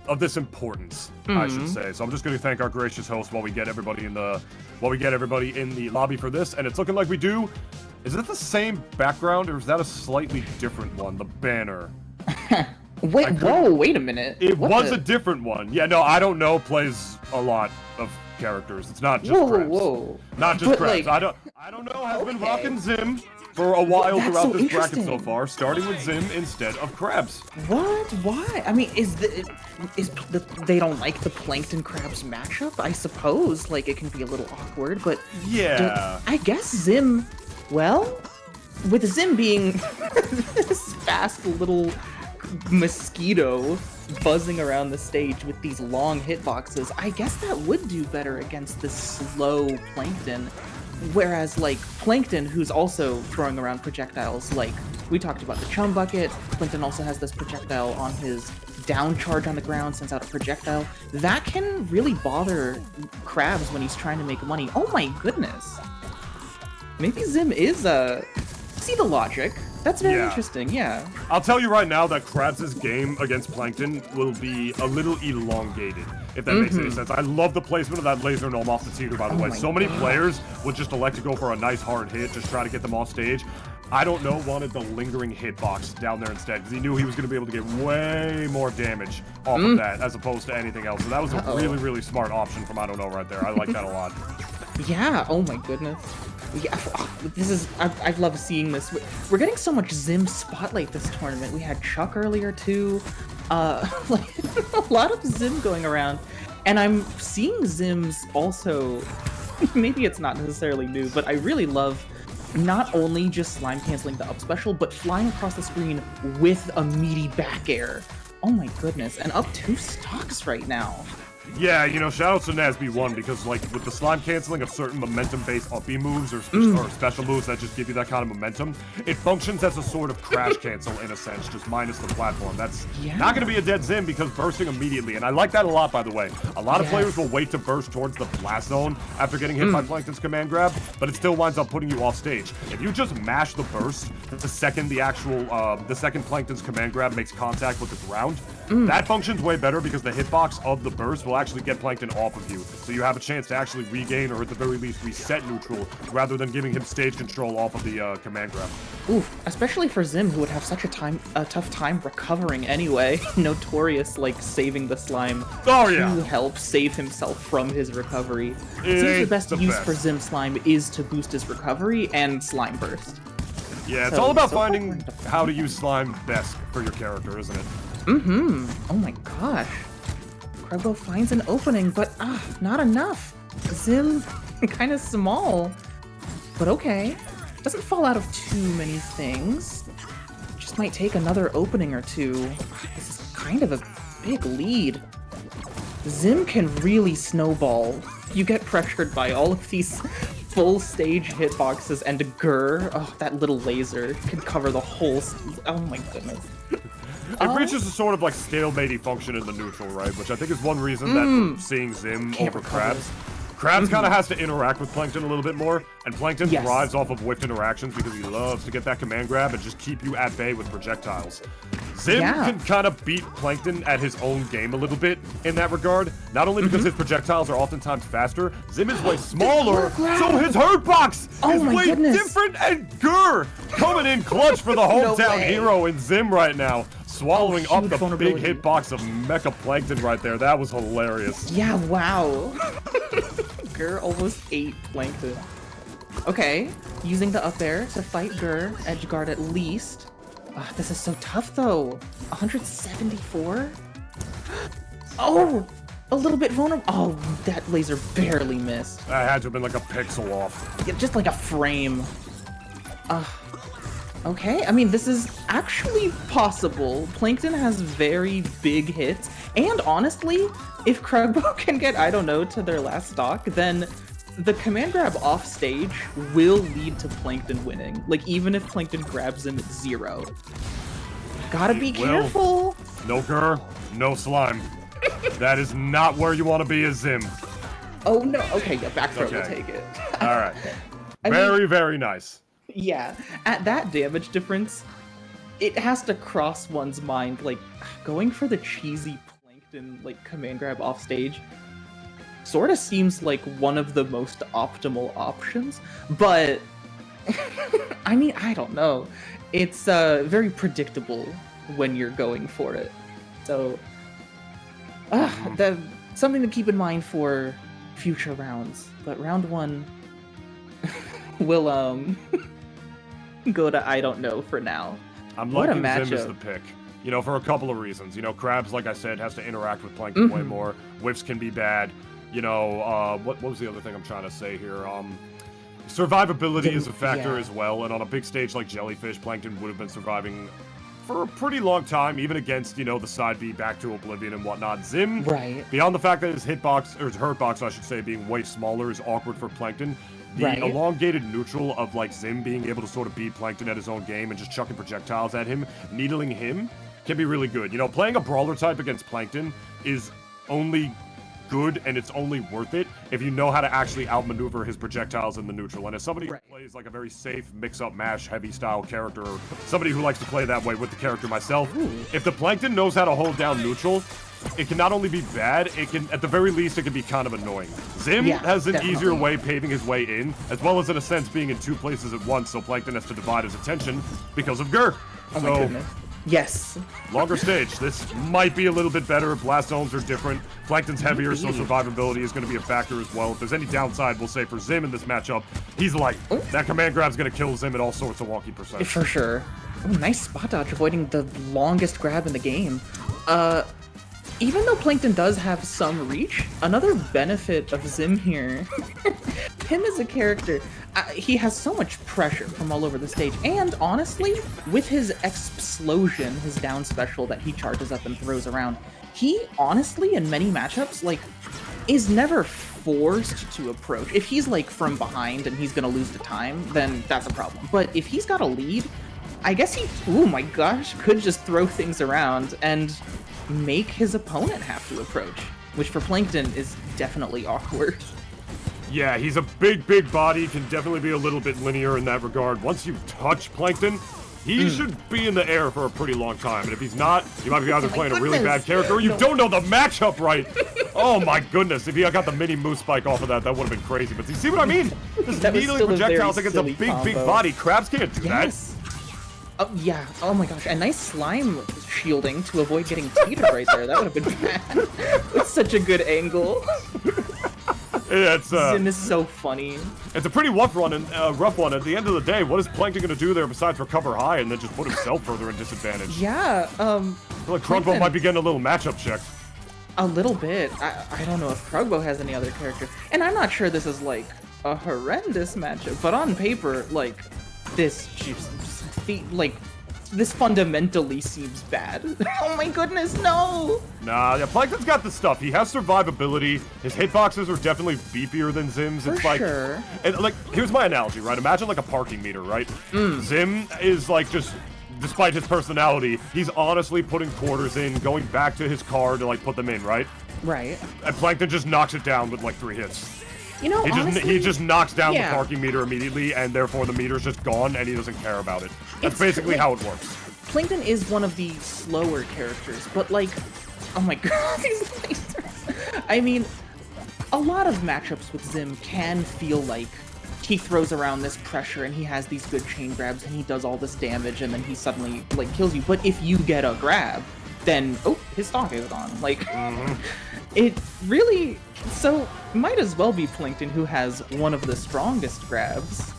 importance, I should say. So I'm just going to thank our gracious host while we get everybody in the lobby for this, and it's looking like we do. Is it the same background, or is that a slightly different one? The banner. Wait a minute. It was a different one. Yeah, no, I don't know. Plays a lot of characters. It's not just Krabs. Not just Krabs. Like, I don't know. Has been rocking Zim for a while throughout this bracket so far, starting with Zim instead of Krabs. What? Why? I mean, they don't like the Plankton Krabs matchup? I suppose, like, it can be a little awkward, but yeah, I guess Zim. Well, with Zim being this fast little mosquito buzzing around the stage with these long hitboxes, I guess that would do better against this slow Plankton. Whereas, like, Plankton, who's also throwing around projectiles, like, we talked about the Chum Bucket, Plankton also has this projectile on his down charge on the ground, sends out a projectile. That can really bother Krabs when he's trying to make money. Oh my goodness. Maybe Zim is, see the logic. That's very interesting, yeah. I'll tell you right now that Krabs' game against Plankton will be a little elongated, if that makes any sense. I love the placement of that laser gnome off the teeter, by the way. So many players would just elect to go for a nice hard hit, just try to get them off stage. I don't know, wanted the lingering hitbox down there instead, because he knew he was going to be able to get way more damage off of that, as opposed to anything else. So that was a really, really smart option from I don't know right there. I like that a lot. Yeah, oh my goodness. Yeah, this is, I love seeing this. We're getting so much Zim spotlight this tournament. We had Chuck earlier too. Like, a lot of Zim going around. And I'm seeing Zims also, maybe it's not necessarily new, but I really love not only just slime canceling the up special, but flying across the screen with a meaty back air. Oh my goodness, and up 2 stocks right now. Yeah, you know, shoutouts to NASB 1, because, like, with the slime canceling of certain momentum-based up-B moves or special moves that just give you that kind of momentum, it functions as a sort of crash cancel, in a sense, just minus the platform. That's not going to be a dead Zim, because bursting immediately, and I like that a lot, by the way. A lot of players will wait to burst towards the blast zone after getting hit by Plankton's command grab, but it still winds up putting you off stage. If you just mash the burst the second the second Plankton's command grab makes contact with the ground, that functions way better, because the hitbox of the burst will actually get Plankton off of you, so you have a chance to actually regain, or at the very least reset neutral, rather than giving him stage control off of the command grab. Oof, especially for Zim, who would have such a tough time recovering anyway. Notorious, like, saving the slime to help save himself from his recovery. It seems the best use for Zim slime is to boost his recovery and slime burst. Yeah, it's all about finding how to use slime best for your character, isn't it? Oh my gosh. Krugbo finds an opening, but not enough. Zim, kind of small, but okay. Doesn't fall out of too many things. Just might take another opening or two. This is kind of a big lead. Zim can really snowball. You get pressured by all of these full stage hitboxes and a Grr. Oh, that little laser can cover the whole. Oh my goodness. It reaches a sort of like stalematey function in the neutral, right? Which I think is one reason that we're seeing Zim over Krabs. Krabs kind of has to interact with Plankton a little bit more, and Plankton thrives off of whiffed interactions because he loves to get that command grab and just keep you at bay with projectiles. Zim can kind of beat Plankton at his own game a little bit in that regard, not only because his projectiles are oftentimes faster, Zim is way smaller, so his hurt box is way different, and Grr coming in clutch for the hometown hero in Zim right now. Swallowing up the big hitbox of Mecha Plankton right there. That was hilarious. Yeah, wow. Grr almost ate Plankton. Okay, using the up air to fight Grr, edgeguard at least. This is so tough though. 174? Oh, a little bit vulnerable. Oh, that laser barely missed. That had to have been like a pixel off. Yeah, just like a frame. Okay, I mean, this is actually possible. Plankton has very big hits, and honestly, if Krugbo can get, I don't know, to their last stock, then the command grab off stage will lead to Plankton winning. Like, even if Plankton grabs him at 0. Gotta be careful! No Grr, no slime. That is not where you want to be as Zim. Oh no, okay, yeah, back throw will take it. Alright. Very nice. Yeah, at that damage difference, it has to cross one's mind, like, going for the cheesy Plankton like command grab off stage sort of seems like one of the most optimal options, but I mean, I don't know. It's very predictable when you're going for it. So, something to keep in mind for future rounds. But round 1 will go to I don't know for now. I'm What a liking Zim as matchup. the pick. You know, for a couple of reasons. You know, Krabs, like I said, has to interact with Plankton way more. Whiffs can be bad. You know, what was the other thing I'm trying to say here? Survivability is a factor as well, and on a big stage like Jellyfish, Plankton would have been surviving for a pretty long time, even against, you know, the side B back to Oblivion and whatnot. Zim, beyond the fact that his hitbox, or his hurtbox, I should say, being way smaller is awkward for Plankton. The elongated neutral of, like, Zim being able to sort of beat Plankton at his own game and just chucking projectiles at him, needling him, can be really good. You know, playing a brawler type against Plankton is only good, and it's only worth it if you know how to actually outmaneuver his projectiles in the neutral. And as somebody who plays like a very safe mix-up mash heavy style character, or somebody who likes to play that way with the character myself, if the Plankton knows how to hold down neutral, it can not only be bad, it can, at the very least, it can be kind of annoying. Zim has an easier way paving his way in, as well as in a sense being in 2 places at once, so Plankton has to divide his attention because of Gur. Oh my goodness. Yes. Longer stage. This might be a little bit better. Blast zones are different. Plankton's heavier, so survivability is going to be a factor as well. If there's any downside, we'll say for Zim in this matchup, he's light. That command grab's going to kill Zim at all sorts of wonky percent. For sure. Oh, nice spot dodge, avoiding the longest grab in the game. Even though Plankton does have some reach, another benefit of Zim here, him as a character, he has so much pressure from all over the stage, and honestly, with his explosion, his down special that he charges up and throws around, he honestly, in many matchups, like, is never forced to approach. If he's, like, from behind and he's gonna lose the time, then that's a problem. But if he's got a lead, I guess he, oh my gosh, could just throw things around and make his opponent have to approach, which for Plankton is definitely awkward. Yeah, he's a big, big body, can definitely be a little bit linear in that regard. Once you touch Plankton, he should be in the air for a pretty long time, and if he's not, you might be either playing a really bad character or you don't know the matchup right. Oh my goodness, if he got the mini moose spike off of that, that would have been crazy. But you see what I mean? This needling projectiles against a big, big body. Krabs can't do that. Oh, yeah. Oh my gosh. A nice slime shielding to avoid getting teetered right there. That would have been bad. It's such a good angle. Yeah, it's, Zim is so funny. It's a pretty rough one, and rough one. At the end of the day, what is Plankton going to do there besides recover high and then just put himself further in disadvantage? Yeah, I feel like Krugbo might be getting a little matchup check. A little bit. I don't know if Krugbo has any other character. And I'm not sure this is, like, a horrendous matchup, but on paper, like, this just, like, this fundamentally seems bad. Oh my goodness, no! Nah, yeah, Plankton's got the stuff. He has survivability. His hitboxes are definitely beefier than Zim's. It's like, and like, here's my analogy, right? Imagine like a parking meter, right? Zim is like just, despite his personality, he's honestly putting quarters in, going back to his car to like put them in, right? Right. And Plankton just knocks it down with like 3 hits. You know, he just knocks down the parking meter immediately, and therefore the meter's just gone, and he doesn't care about it. That's basically how it works. Plankton is one of the slower characters, but like, oh my god, these lasers. I mean, a lot of matchups with Zim can feel like he throws around this pressure and he has these good chain grabs and he does all this damage and then he suddenly like kills you. But if you get a grab, then oh, his stock is gone. Like, it really, so might as well be Plankton who has one of the strongest grabs.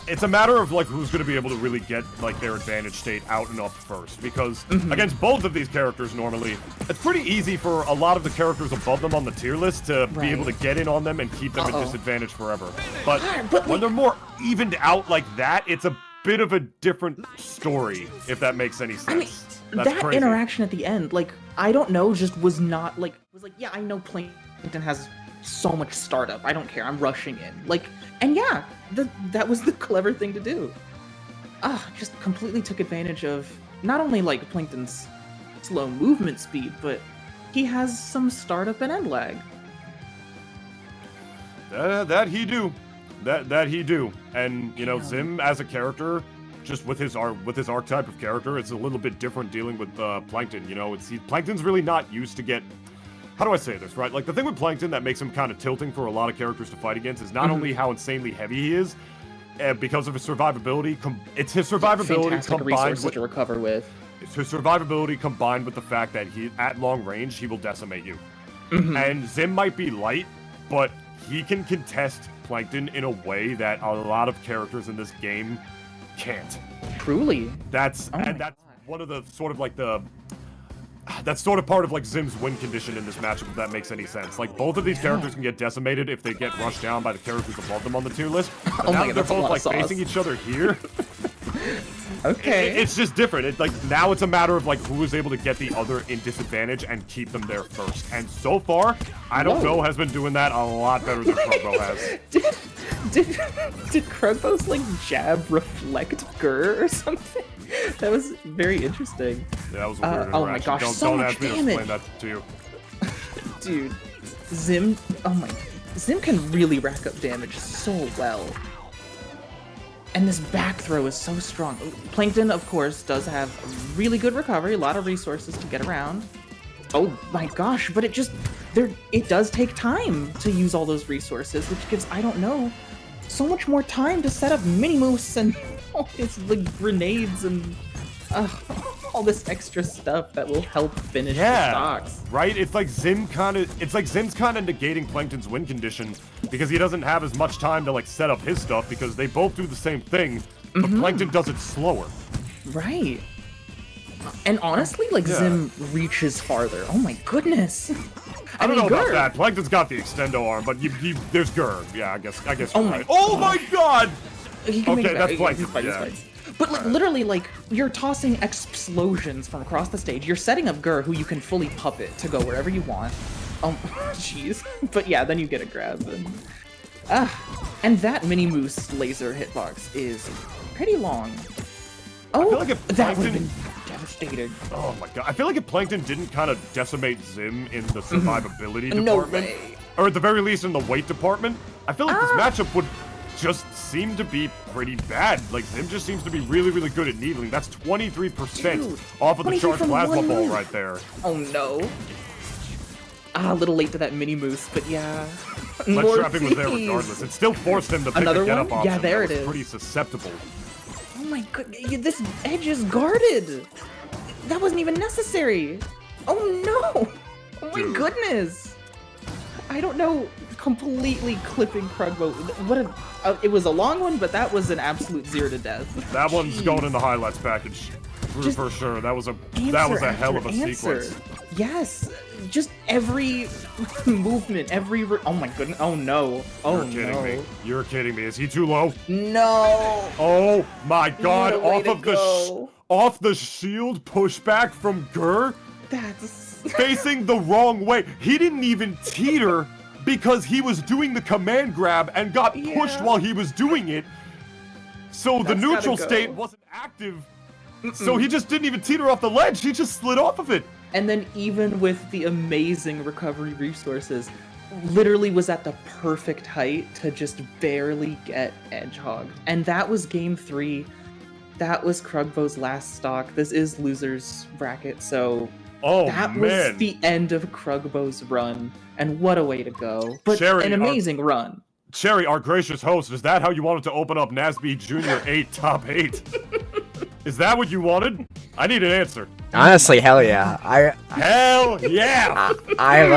It's a matter of like who's going to be able to really get like their advantage state out and up first, because against both of these characters normally, it's pretty easy for a lot of the characters above them on the tier list to be able to get in on them and keep them at disadvantage forever. But when they're more evened out like that, it's a bit of a different story, if that makes any sense. I mean, that interaction at the end, like, I don't know, just was not like, yeah, I know Plankton has so much startup. I don't care. I'm rushing in. Like, and yeah, that was the clever thing to do. Just completely took advantage of not only like Plankton's slow movement speed, but he has some startup and end lag. That he do. And, you know, Zim as a character just with his archetype of character, it's a little bit different dealing with Plankton. You know, Plankton's really not used to get. How do I say this, right? Like, the thing with Plankton that makes him kind of tilting for a lot of characters to fight against is not only how insanely heavy he is, because of his survivability, it's his survivability Fantastic combined resources with to recover with. it's his survivability combined with the fact that at long range, he will decimate you. And Zim might be light, but he can contest Plankton in a way that a lot of characters in this game can't. Truly. That's one of the sort of like that's sort of part of like Zim's win condition in this matchup, if that makes any sense. Like, both of these characters can get decimated if they get rushed down by the characters above them on the tier list. But now that they're both like facing each other here, okay, it's just different. It's like now it's a matter of like who is able to get the other in disadvantage and keep them there first. And so far, I don't know, has been doing that a lot better than Krugbo has. Did Krugbo's like jab reflect Gur or something? That was very interesting. Yeah, that was a weird interaction. Oh my gosh, don't ask me to explain that to you. Dude, Zim can really rack up damage so well. And this back throw is so strong. Plankton, of course, does have really good recovery, a lot of resources to get around. Oh my gosh, but it does take time to use all those resources, which gives, I don't know, so much more time to set up mini-moose and all his like grenades and all this extra stuff that will help finish the stocks. Right? It's like Zim's kind of negating Plankton's win condition because he doesn't have as much time to like set up his stuff because they both do the same thing, but Plankton does it slower. Right. And honestly, like Zim reaches farther. Oh my goodness. I don't know about that. Plankton's got the extendo arm, but there's Gur. Yeah, I guess. Oh you're right. Oh my god! Okay, that's Plankton. But like, literally, like, you're tossing explosions from across the stage. You're setting up Gur, who you can fully puppet to go wherever you want. Jeez. But yeah, then you get a grab. And that mini moose laser hitbox is pretty long. I feel like if that would have been devastating. Oh my god. I feel like if Plankton didn't kind of decimate Zim in the survivability department, or at the very least in the weight department, I feel like this matchup would just seem to be pretty bad. Like, Zim just seems to be really, really good at needling. That's 23% off of the charged plasma ball right there. Oh no. A little late to that mini moose, but yeah. Ledge trapping was there regardless. It still forced him to pick a get-up option. Yeah, there it is. Pretty susceptible. Oh my goodness, this edge is guarded. That wasn't even necessary. Oh no. Oh my goodness. I don't know. Completely clipping Krugbo. It was a long one, but that was an absolute 0 to death. That one's going in the highlights package for sure. That was a hell of a sequence. Yes, just every movement, oh my goodness. Oh no. Oh no. You're kidding me. You're kidding me. Is he too low? No. Oh my god! Off the shield pushback from Gur. That's facing the wrong way. He didn't even teeter because he was doing the command grab and got pushed while he was doing it. So the neutral state wasn't active. So he just didn't even teeter off the ledge. He just slid off of it. And then even with the amazing recovery resources, literally was at the perfect height to just barely get edgehogged. And that was game 3. That was Krugbo's last stock. This is loser's bracket, so that was the end of Krugbo's run. And what a way to go. But an amazing run. Cherry, our gracious host, is that how you wanted to open up NASB Junior 8 Top 8? Is that what you wanted? I need an answer. Honestly, hell yeah. Hell yeah! I love